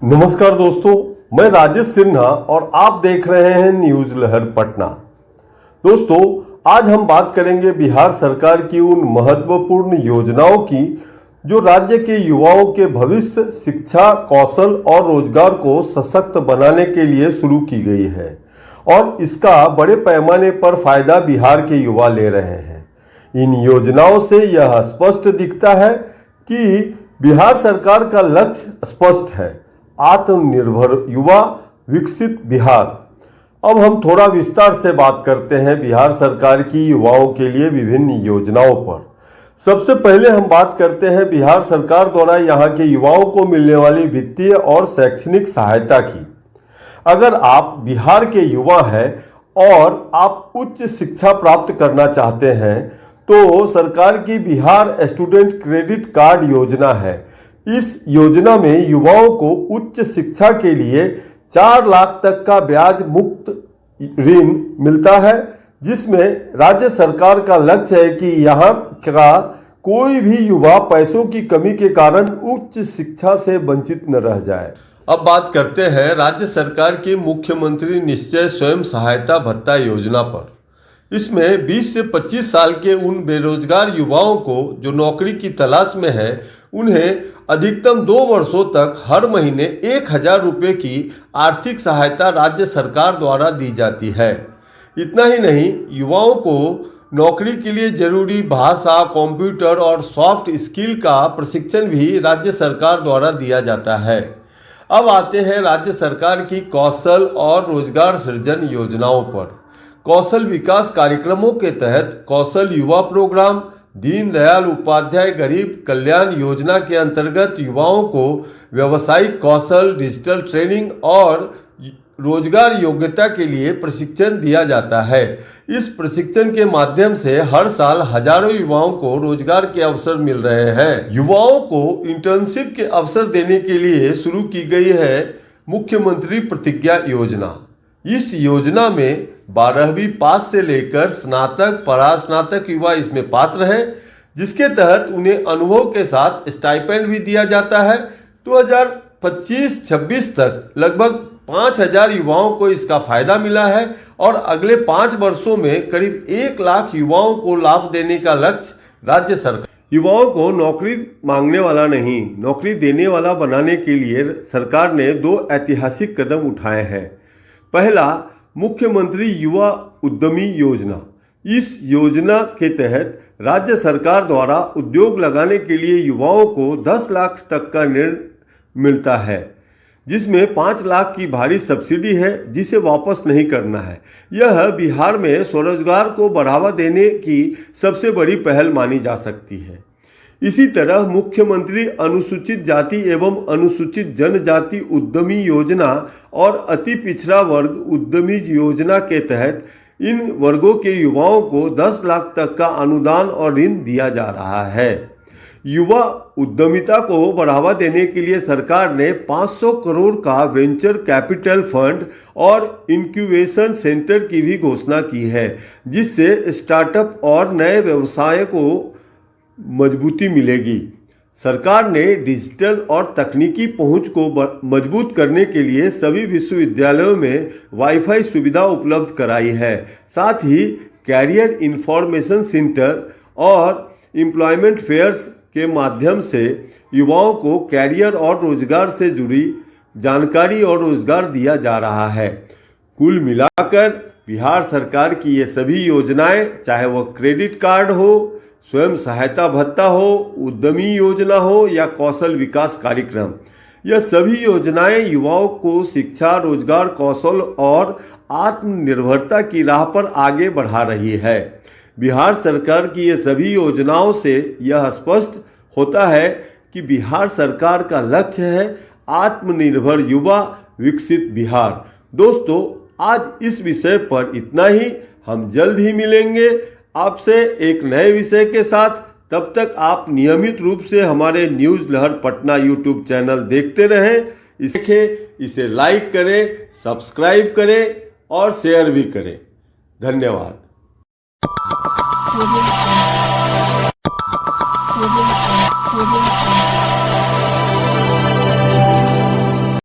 नमस्कार दोस्तों, मैं राजेश सिन्हा और आप देख रहे हैं न्यूज लहर पटना। दोस्तों, आज हम बात करेंगे बिहार सरकार की उन महत्वपूर्ण योजनाओं की जो राज्य के युवाओं के भविष्य, शिक्षा, कौशल और रोजगार को सशक्त बनाने के लिए शुरू की गई है और इसका बड़े पैमाने पर फायदा बिहार के युवा ले रहे हैं। इन योजनाओं से यह स्पष्ट दिखता है कि बिहार सरकार का लक्ष्य स्पष्ट है: आत्मनिर्भर युवा, विकसित बिहार। अब हम थोड़ा विस्तार से बात करते हैं बिहार सरकार की युवाओं के लिए विभिन्न योजनाओं पर। सबसे पहले हम बात करते हैं बिहार सरकार द्वारा यहाँ के युवाओं को मिलने वाली वित्तीय और शैक्षणिक सहायता की। अगर आप बिहार के युवा हैं और आप उच्च शिक्षा प्राप्त करना चाहते हैं तो सरकार की बिहार स्टूडेंट क्रेडिट कार्ड योजना है। इस योजना में युवाओं को उच्च शिक्षा के लिए 4 लाख तक का ब्याज मुक्त ऋण मिलता है, जिसमें राज्य सरकार का लक्ष्य है कि यहाँ का कोई भी युवा पैसों की कमी के कारण उच्च शिक्षा से वंचित न रह जाए। अब बात करते हैं राज्य सरकार की मुख्यमंत्री निश्चय स्वयं सहायता भत्ता योजना पर। इसमें 20 से 25 साल के उन बेरोजगार युवाओं को जो नौकरी की तलाश में है, उन्हें अधिकतम 2 वर्षों तक हर महीने 1,000 रुपये की आर्थिक सहायता राज्य सरकार द्वारा दी जाती है। इतना ही नहीं, युवाओं को नौकरी के लिए जरूरी भाषा, कंप्यूटर और सॉफ्ट स्किल का प्रशिक्षण भी राज्य सरकार द्वारा दिया जाता है। अब आते हैं राज्य सरकार की कौशल और रोजगार सृजन योजनाओं पर। कौशल विकास कार्यक्रमों के तहत कौशल युवा प्रोग्राम, दीनदयाल उपाध्याय गरीब कल्याण योजना के अंतर्गत युवाओं को व्यावसायिक कौशल, डिजिटल ट्रेनिंग और रोजगार योग्यता के लिए प्रशिक्षण दिया जाता है। इस प्रशिक्षण के माध्यम से हर साल हजारों युवाओं को रोजगार के अवसर मिल रहे हैं। युवाओं को इंटर्नशिप के अवसर देने के लिए शुरू की गई है मुख्यमंत्री प्रतिज्ञा योजना। इस योजना में 12वीं पास से लेकर स्नातक, परास्नातक युवा इसमें पात्र हैं, जिसके तहत उन्हें अनुभव के साथ स्टाइपेंड भी दिया जाता है। 2025-26 तक लगभग 5,000 युवाओं को इसका फायदा मिला है और अगले 5 वर्षों में करीब 1 लाख युवाओं को लाभ देने का लक्ष्य राज्य सरकार। युवाओं को नौकरी मांगने वाला नहीं, नौकरी देने वाला बनाने के लिए सरकार ने 2 ऐतिहासिक कदम उठाए हैं। पहला, मुख्यमंत्री युवा उद्यमी योजना। इस योजना के तहत राज्य सरकार द्वारा उद्योग लगाने के लिए युवाओं को 10 लाख तक का ऋण मिलता है, जिसमें 5 लाख की भारी सब्सिडी है जिसे वापस नहीं करना है। यह बिहार में स्वरोजगार को बढ़ावा देने की सबसे बड़ी पहल मानी जा सकती है। इसी तरह मुख्यमंत्री अनुसूचित जाति एवं अनुसूचित जनजाति उद्यमी योजना और अति पिछड़ा वर्ग उद्यमी योजना के तहत इन वर्गों के युवाओं को 10 लाख तक का अनुदान और ऋण दिया जा रहा है। युवा उद्यमिता को बढ़ावा देने के लिए सरकार ने 500 करोड़ का वेंचर कैपिटल फंड और इंक्यूबेशन सेंटर की भी घोषणा की है, जिससे स्टार्टअप और नए व्यवसाय को मजबूती मिलेगी। सरकार ने डिजिटल और तकनीकी पहुंच को मजबूत करने के लिए सभी विश्वविद्यालयों में वाईफाई सुविधा उपलब्ध कराई है। साथ ही कैरियर इंफॉर्मेशन सेंटर और एम्प्लॉयमेंट फेयर्स के माध्यम से युवाओं को कैरियर और रोजगार से जुड़ी जानकारी और रोजगार दिया जा रहा है। कुल मिलाकर बिहार सरकार की ये सभी योजनाएं, चाहे वह क्रेडिट कार्ड हो, स्वयं सहायता भत्ता हो, उद्यमी योजना हो या कौशल विकास कार्यक्रम, यह सभी योजनाएं युवाओं को शिक्षा, रोजगार, कौशल और आत्मनिर्भरता की राह पर आगे बढ़ा रही है। बिहार सरकार की ये सभी योजनाओं से यह स्पष्ट होता है कि बिहार सरकार का लक्ष्य है आत्मनिर्भर युवा, विकसित बिहार। दोस्तों, आज इस विषय पर इतना ही। हम जल्द ही मिलेंगे आपसे एक नए विषय के साथ। तब तक आप नियमित रूप से हमारे न्यूज लहर पटना यूट्यूब चैनल देखते रहें। इसे लाइक करें, सब्सक्राइब करें और शेयर भी करें। धन्यवाद। Audio